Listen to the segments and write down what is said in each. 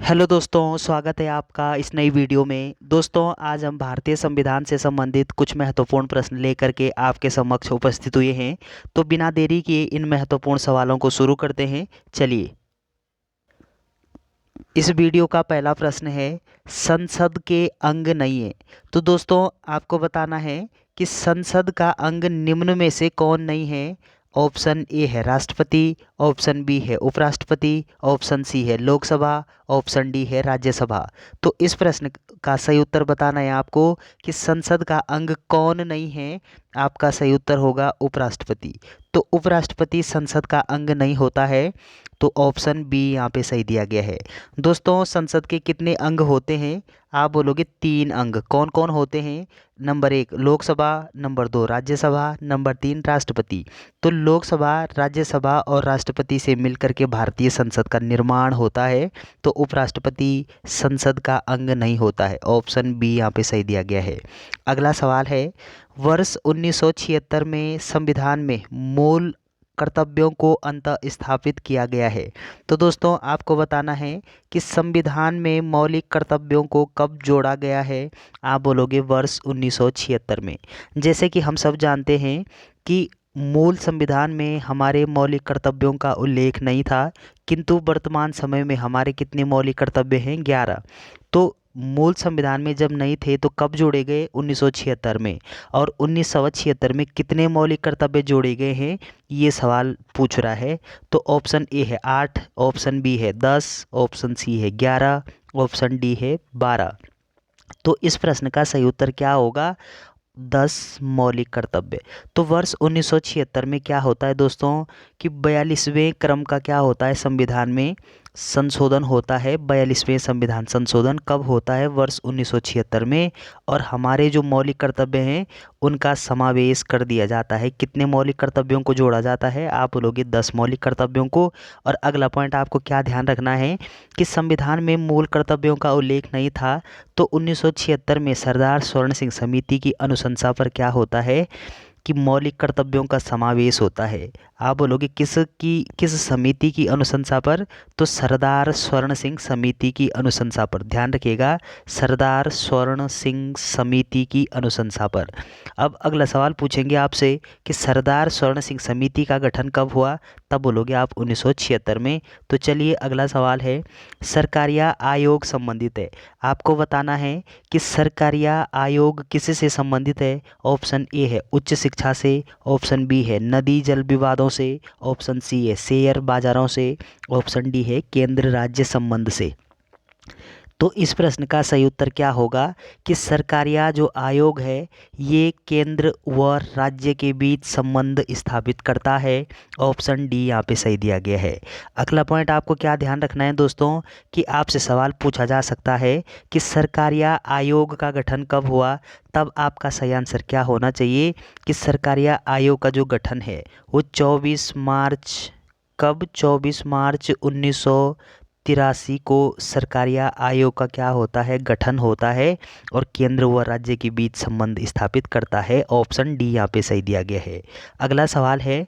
Hello दोस्तों, स्वागत है आपका इस नई वीडियो में। दोस्तों, आज हम भारतीय संविधान से संबंधित कुछ महत्वपूर्ण प्रश्न लेकर के आपके समक्ष उपस्थित हुए हैं। तो बिना देरी किए इन महत्वपूर्ण सवालों को शुरू करते हैं। चलिए, इस वीडियो का पहला प्रश्न है, संसद के अंग नहीं है। तो दोस्तों, आपको बताना है कि संसद का अंग निम्न में से कौन नहीं है। ऑप्शन ए है राष्ट्रपति, ऑप्शन बी है उपराष्ट्रपति, ऑप्शन सी है लोकसभा, ऑप्शन डी है राज्यसभा। तो इस प्रश्न का सही उत्तर बताना है आपको कि संसद का अंग कौन नहीं है। आपका सही उत्तर होगा उपराष्ट्रपति। तो उपराष्ट्रपति संसद का अंग नहीं होता है। तो ऑप्शन बी यहाँ पे सही दिया गया है। दोस्तों, संसद के कितने अंग होते हैं? आप बोलोगे 3 अंग। कौन कौन होते हैं? Number 1 Lok Sabha, number 2 Rajya Sabha, number 3 राष्ट्रपति। तो लोकसभा, राज्यसभा और राष्ट्रपति से मिलकर के भारतीय संसद का निर्माण होता है। तो उपराष्ट्रपति संसद का अंग नहीं होता है। ऑप्शन बी यहाँ पे सही दिया गया है। अगला सवाल है, वर्ष 1976 में संविधान में मूल कर्तव्यों को अंतः स्थापित किया गया है। तो दोस्तों, आपको बताना है कि संविधान में मौलिक कर्तव्यों को कब जोड़ा गया है। आप बोलोगे वर्ष 1976 में। जैसे कि हम सब जानते हैं कि मूल संविधान में हमारे मौलिक कर्तव्यों का उल्लेख नहीं था, किंतु वर्तमान समय में हमारे कितने मौलिक कर्तव्य हैं? 11। तो मूल संविधान में जब नहीं थे तो कब जोड़े गए? 1976 में। और 1976 में कितने मौलिक कर्तव्य जोड़े गए हैं, ये सवाल पूछ रहा है। तो ऑप्शन ए है 8, ऑप्शन बी है 10, ऑप्शन सी है 11, ऑप्शन डी है 12। तो इस प्रश्न का सही उत्तर क्या होगा? 10 मौलिक कर्तव्य। तो वर्ष 1976 में क्या होता है दोस्तों कि 42वें क्रम का क्या होता है, संविधान में संशोधन होता है। 42वें संविधान संशोधन कब होता है? वर्ष 1976 में। और हमारे जो मौलिक कर्तव्य हैं उनका समावेश कर दिया जाता है। कितने मौलिक कर्तव्यों को जोड़ा जाता है? आप बोलोगे 10 मौलिक कर्तव्यों को। और अगला पॉइंट आपको क्या ध्यान रखना है कि संविधान में मूल कर्तव्यों का उल्लेख नहीं था। तो 1976 में सरदार स्वर्ण सिंह समिति की अनुशंसा पर क्या होता है कि मौलिक कर्तव्यों का समावेश होता है। आप बोलोगे किस समिति की अनुशंसा पर? तो सरदार स्वर्ण सिंह समिति की अनुशंसा पर। ध्यान रखिएगा, सरदार स्वर्ण सिंह समिति की अनुशंसा पर। अब अगला सवाल पूछेंगे आपसे कि सरदार स्वर्ण सिंह समिति का गठन कब हुआ? तब बोलोगे आप 1976 में। तो चलिए, अगला सवाल है, सरकारिया आयोग संबंधित है। आपको बताना है कि सरकारिया आयोग किससे संबंधित है। ऑप्शन ए है उच्च शिक्षा से, ऑप्शन बी है नदी जल विवादों से, ऑप्शन सी है शेयर बाजारों से, ऑप्शन डी है केंद्र राज्य संबंध से। तो इस प्रश्न का सही उत्तर क्या होगा कि सरकारिया जो आयोग है ये केंद्र व राज्य के बीच संबंध स्थापित करता है। ऑप्शन डी यहाँ पे सही दिया गया है। अगला पॉइंट आपको क्या ध्यान रखना है दोस्तों कि आपसे सवाल पूछा जा सकता है कि सरकारिया आयोग का गठन कब हुआ। तब आपका सही आंसर क्या होना चाहिए कि सरकारिया आयोग का जो गठन है वो 24 मार्च, कब? 24 मार्च 1983 को सरकारिया आयोग का क्या होता है? गठन होता है। और केंद्र व राज्य के बीच संबंध स्थापित करता है। ऑप्शन डी यहाँ पे सही दिया गया है। अगला सवाल है,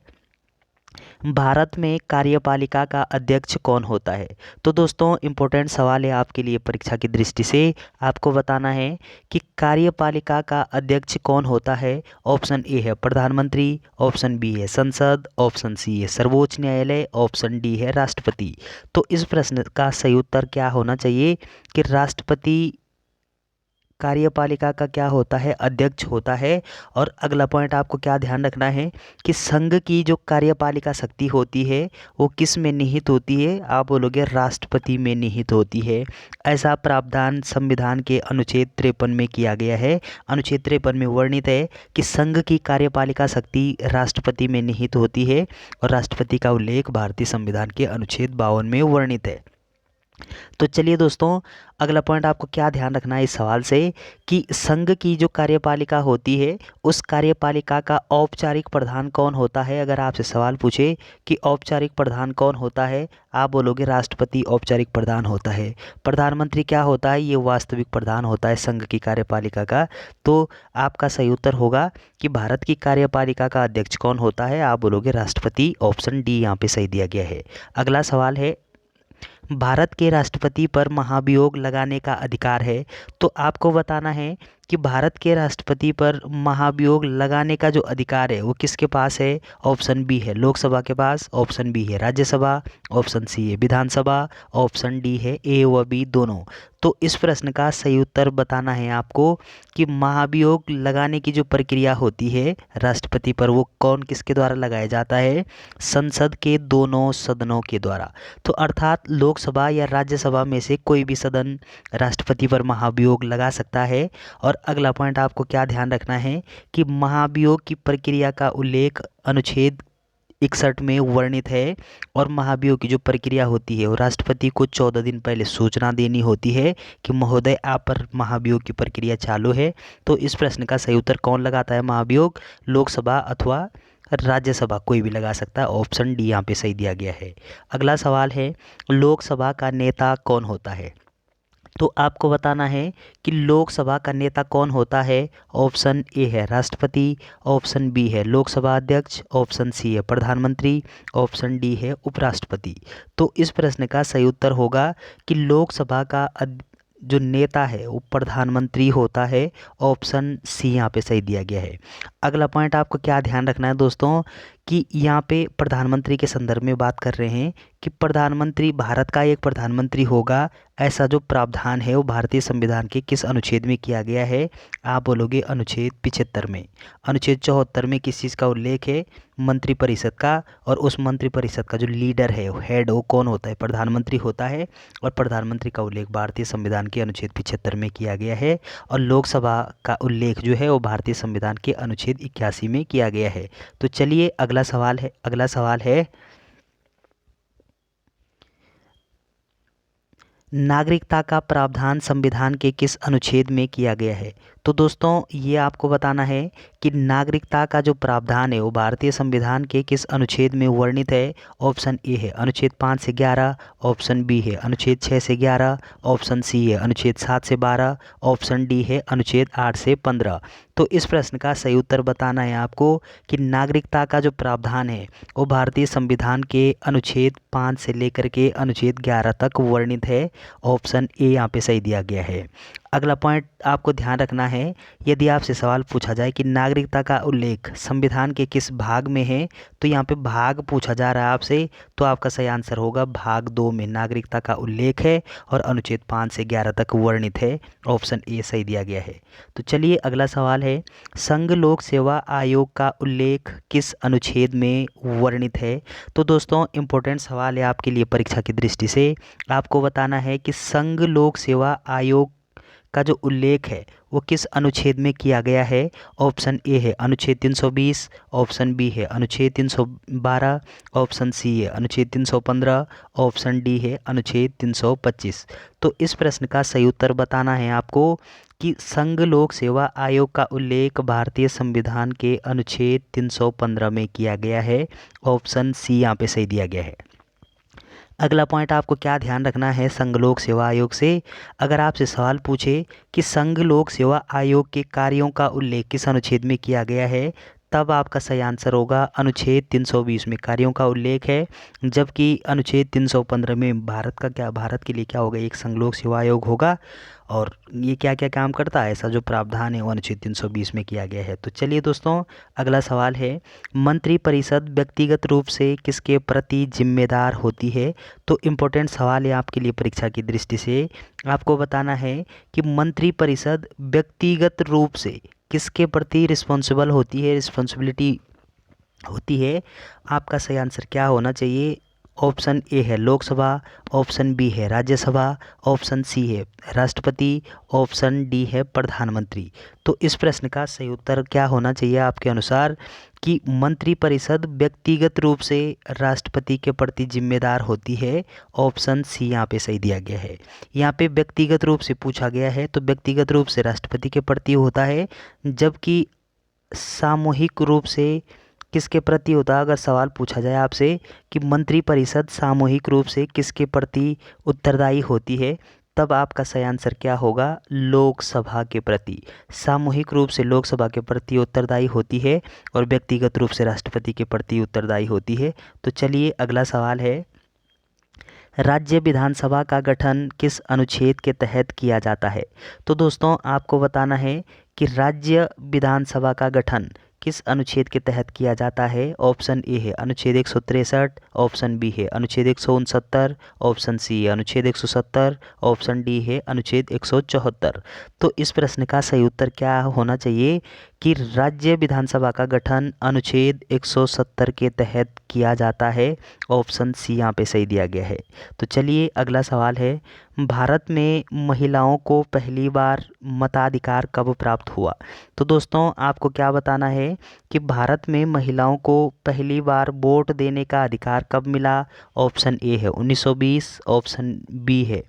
भारत में कार्यपालिका का अध्यक्ष कौन होता है? तो दोस्तों, इम्पोर्टेंट सवाल है आपके लिए परीक्षा की दृष्टि से। आपको बताना है कि कार्यपालिका का अध्यक्ष कौन होता है। ऑप्शन ए है प्रधानमंत्री, ऑप्शन बी है संसद, ऑप्शन सी है सर्वोच्च न्यायालय, ऑप्शन डी है राष्ट्रपति। तो इस प्रश्न का सही उत्तर क्या होना चाहिए कि राष्ट्रपति कार्यपालिका का क्या होता है? अध्यक्ष होता है। और अगला पॉइंट आपको क्या ध्यान रखना है कि संघ की जो कार्यपालिका शक्ति होती है वो किस में निहित होती है। आप बोलोगे राष्ट्रपति में निहित होती है। ऐसा प्रावधान संविधान के अनुच्छेद 53 में किया गया है। अनुच्छेद 53 में वर्णित है कि संघ की कार्यपालिका शक्ति राष्ट्रपति में निहित होती है। और राष्ट्रपति का उल्लेख भारतीय संविधान के अनुच्छेद 52 में वर्णित है। तो चलिए दोस्तों, अगला पॉइंट आपको क्या ध्यान रखना है इस सवाल से कि संघ की जो कार्यपालिका होती है उस कार्यपालिका का औपचारिक प्रधान कौन होता है। अगर आपसे सवाल पूछे कि औपचारिक प्रधान कौन होता है, आप बोलोगे राष्ट्रपति औपचारिक प्रधान होता है। प्रधानमंत्री क्या होता है? ये वास्तविक प्रधान होता है संघ की कार्यपालिका का। तो आपका सही उत्तर होगा कि भारत की कार्यपालिका का अध्यक्ष कौन होता है। आप बोलोगे राष्ट्रपति। ऑप्शन डी यहाँ पे सही दिया गया है। अगला सवाल है, भारत के राष्ट्रपति पर महाभियोग लगाने का अधिकार है। तो आपको बताना है कि भारत के राष्ट्रपति पर महाभियोग लगाने का जो अधिकार है वो किसके पास है। ऑप्शन बी है लोकसभा के पास, ऑप्शन बी है राज्यसभा, ऑप्शन सी है विधानसभा, ऑप्शन डी है ए व बी दोनों। तो इस प्रश्न का सही उत्तर बताना है आपको कि महाभियोग लगाने की जो प्रक्रिया होती है राष्ट्रपति पर वो कौन किसके द्वारा लगाया जाता है। संसद के दोनों सदनों के द्वारा। तो अर्थात लोकसभा या राज्यसभा में से कोई भी सदन राष्ट्रपति पर महाभियोग लगा सकता है। और अगला पॉइंट आपको क्या ध्यान रखना है कि महाभियोग की प्रक्रिया का उल्लेख अनुच्छेद 61 में वर्णित है। और महाभियोग की जो प्रक्रिया होती है वो राष्ट्रपति को 14 दिन पहले सूचना देनी होती है कि महोदय आप पर महाभियोग की प्रक्रिया चालू है। तो इस प्रश्न का सही उत्तर कौन लगाता है महाभियोग, लोकसभा अथवा राज्यसभा कोई भी लगा सकता है। ऑप्शन डी यहाँ पे सही दिया गया है। अगला सवाल है लोकसभा का नेता कौन होता है। तो आपको बताना है कि लोकसभा का नेता कौन होता है। ऑप्शन ए है राष्ट्रपति, ऑप्शन बी है लोकसभा अध्यक्ष, ऑप्शन सी है प्रधानमंत्री, ऑप्शन डी है उपराष्ट्रपति। तो इस प्रश्न का सही उत्तर होगा कि लोकसभा का जो नेता है वो प्रधानमंत्री होता है। ऑप्शन सी यहाँ पे सही दिया गया है। अगला पॉइंट आपको क्या ध्यान रखना है दोस्तों कि यहाँ पे प्रधानमंत्री के संदर्भ में बात कर रहे हैं कि प्रधानमंत्री भारत का एक प्रधानमंत्री होगा, ऐसा जो प्रावधान है वो भारतीय संविधान के किस अनुच्छेद में किया गया है। आप बोलोगे अनुच्छेद 75 में। अनुच्छेद 74 में किस चीज़ का उल्लेख है, मंत्रिपरिषद का। और उस मंत्रिपरिषद का जो लीडर है हेड वो कौन होता है, प्रधानमंत्री होता है। और प्रधानमंत्री का उल्लेख भारतीय संविधान के अनुच्छेद 75 में किया गया है। और लोकसभा का उल्लेख जो है वो भारतीय संविधान के अनुच्छेद 81 में किया गया है। तो चलिए अगला सवाल है नागरिकता का प्रावधान संविधान के किस अनुच्छेद में किया गया है। तो दोस्तों ये आपको बताना है कि नागरिकता का जो प्रावधान है वो भारतीय संविधान के किस अनुच्छेद में वर्णित है। ऑप्शन ए है अनुच्छेद 5 से 11, ऑप्शन बी है अनुच्छेद 6 से 11, ऑप्शन सी है अनुच्छेद 7 से 12, ऑप्शन डी है अनुच्छेद 8 से 15। तो इस प्रश्न का सही उत्तर बताना है आपको कि नागरिकता का जो प्रावधान है वो भारतीय संविधान के अनुच्छेद 5 से लेकर के अनुच्छेद 11 तक वर्णित है। ऑप्शन ए यहाँ पे सही दिया गया है। अगला पॉइंट आपको ध्यान रखना है, यदि आपसे सवाल पूछा जाए कि नागरिकता का उल्लेख संविधान के किस भाग में है, तो यहाँ पे भाग पूछा जा रहा है आपसे, तो आपका सही आंसर होगा भाग 2 में नागरिकता का उल्लेख है और अनुच्छेद 5 से 11 तक वर्णित है। ऑप्शन ए सही दिया गया है। तो चलिए अगला सवाल है संघ लोक सेवा आयोग का उल्लेख किस अनुच्छेद में वर्णित है। तो दोस्तों इंपॉर्टेंट सवाल है आपके लिए परीक्षा की दृष्टि से। आपको बताना है कि संघ लोक सेवा आयोग का जो उल्लेख है वो किस अनुच्छेद में किया गया है। ऑप्शन ए है अनुच्छेद 320, ऑप्शन बी है अनुच्छेद 312, ऑप्शन सी है अनुच्छेद 315, ऑप्शन डी है अनुच्छेद 325। तो इस प्रश्न का सही उत्तर बताना है आपको कि संघ लोक सेवा आयोग का उल्लेख भारतीय संविधान के अनुच्छेद 315 में किया गया है। ऑप्शन सी यहाँ पे सही दिया गया है। अगला पॉइंट आपको क्या ध्यान रखना है संघ लोक सेवा आयोग से। अगर आपसे सवाल पूछे कि संघ लोक सेवा आयोग के कार्यों का उल्लेख किस अनुच्छेद में किया गया है, तब आपका सही आंसर होगा अनुच्छेद 320 में कार्यों का उल्लेख है। जबकि अनुच्छेद 315 में भारत के लिए क्या होगा, एक संघ लोक सेवा आयोग होगा और ये क्या क्या काम करता है, ऐसा जो प्रावधान है वो अनुच्छेद 320 में किया गया है। तो चलिए दोस्तों अगला सवाल है मंत्रिपरिषद व्यक्तिगत रूप से किसके प्रति जिम्मेदार होती है। तो इम्पोर्टेंट सवाल है आपके लिए परीक्षा की दृष्टि से। आपको बताना है कि मंत्रिपरिषद व्यक्तिगत रूप से किसके प्रति रिस्पॉन्सिबल होती है, रिस्पॉन्सिबिलिटी होती है। आपका सही आंसर क्या होना चाहिए। ऑप्शन ए है लोकसभा, ऑप्शन बी है राज्यसभा, ऑप्शन सी है राष्ट्रपति, ऑप्शन डी है प्रधानमंत्री। तो इस प्रश्न का सही उत्तर क्या होना चाहिए आपके अनुसार कि मंत्रिपरिषद व्यक्तिगत रूप से राष्ट्रपति के प्रति जिम्मेदार होती है। ऑप्शन सी यहाँ पे सही दिया गया है। यहाँ पे व्यक्तिगत रूप से पूछा गया है तो व्यक्तिगत रूप से राष्ट्रपति के प्रति होता है, जबकि सामूहिक रूप से किसके प्रति होता है। अगर सवाल पूछा जाए आपसे कि मंत्रिपरिषद सामूहिक रूप से किसके प्रति उत्तरदायी होती है, तब आपका सही आंसर क्या होगा, लोकसभा के प्रति। सामूहिक रूप से लोकसभा के प्रति उत्तरदायी होती है और व्यक्तिगत रूप से राष्ट्रपति के प्रति उत्तरदायी होती है। तो चलिए अगला सवाल है राज्य विधानसभा का गठन किस अनुच्छेद के तहत किया जाता है? तो दोस्तों आपको बताना है कि राज्य विधानसभा का गठन किस अनुच्छेद के तहत किया जाता है। ऑप्शन ए है अनुच्छेद 163, ऑप्शन बी है अनुच्छेद 169, ऑप्शन सी है अनुच्छेद 170, ऑप्शन डी है अनुच्छेद 174। तो इस प्रश्न का सही उत्तर क्या होना चाहिए कि राज्य विधानसभा का गठन अनुच्छेद 170 के तहत किया जाता है। ऑप्शन सी यहाँ पे सही दिया गया है। तो चलिए अगला सवाल है, भारत में महिलाओं को पहली बार मताधिकार कब प्राप्त हुआ? तो दोस्तों आपको क्या बताना है कि भारत में महिलाओं को पहली बार वोट देने का अधिकार कब मिला। ऑप्शन ए है 1920, ऑप्शन बी है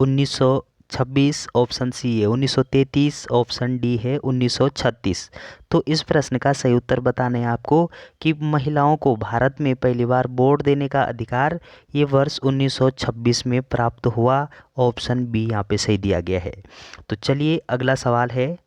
1926, ऑप्शन सी है 1933, ऑप्शन डी है 1936। तो इस प्रश्न का सही उत्तर बताना है आपको कि महिलाओं को भारत में पहली बार वोट देने का अधिकार ये वर्ष 1926 में प्राप्त हुआ। ऑप्शन बी यहाँ पे सही दिया गया है। तो चलिए अगला सवाल है,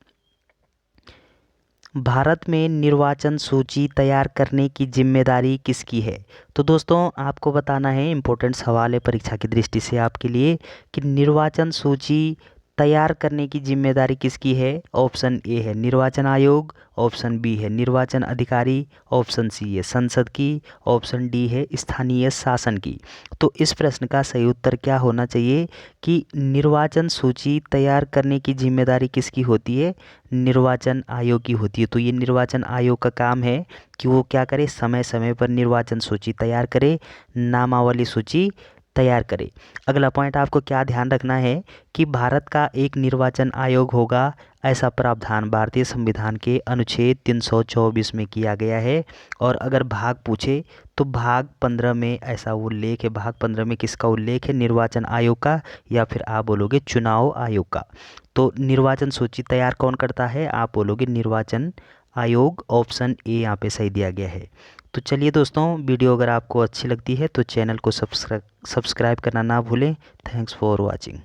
भारत में निर्वाचन सूची तैयार करने की जिम्मेदारी किसकी है? तो दोस्तों आपको बताना है, इम्पोर्टेंट सवाल है परीक्षा की दृष्टि से आपके लिए, कि निर्वाचन सूची तैयार करने की जिम्मेदारी किसकी है। ऑप्शन ए है निर्वाचन आयोग, ऑप्शन बी है निर्वाचन अधिकारी, ऑप्शन सी है संसद की, ऑप्शन डी है स्थानीय शासन की। तो इस प्रश्न का सही उत्तर क्या होना चाहिए कि निर्वाचन सूची तैयार करने की जिम्मेदारी किसकी होती है? निर्वाचन आयोग की होती है। तो ये निर्वाचन आयोग का काम है कि वो क्या करे, समय समय पर निर्वाचन सूची तैयार करे, नामावली सूची तैयार करे। अगला पॉइंट आपको क्या ध्यान रखना है कि भारत का एक निर्वाचन आयोग होगा, ऐसा प्रावधान भारतीय संविधान के अनुच्छेद 324 में किया गया है। और अगर भाग पूछे तो भाग 15 में ऐसा उल्लेख है। भाग 15 में किसका उल्लेख है? निर्वाचन आयोग का, या फिर आप बोलोगे चुनाव आयोग का। तो निर्वाचन सूची तैयार कौन करता है? आप बोलोगे निर्वाचन आयोग। ऑप्शन ए यहाँ पे सही दिया गया है। तो चलिए दोस्तों, वीडियो अगर आपको अच्छी लगती है तो चैनल को सब्सक्राइब करना ना भूलें। Thanks for watching.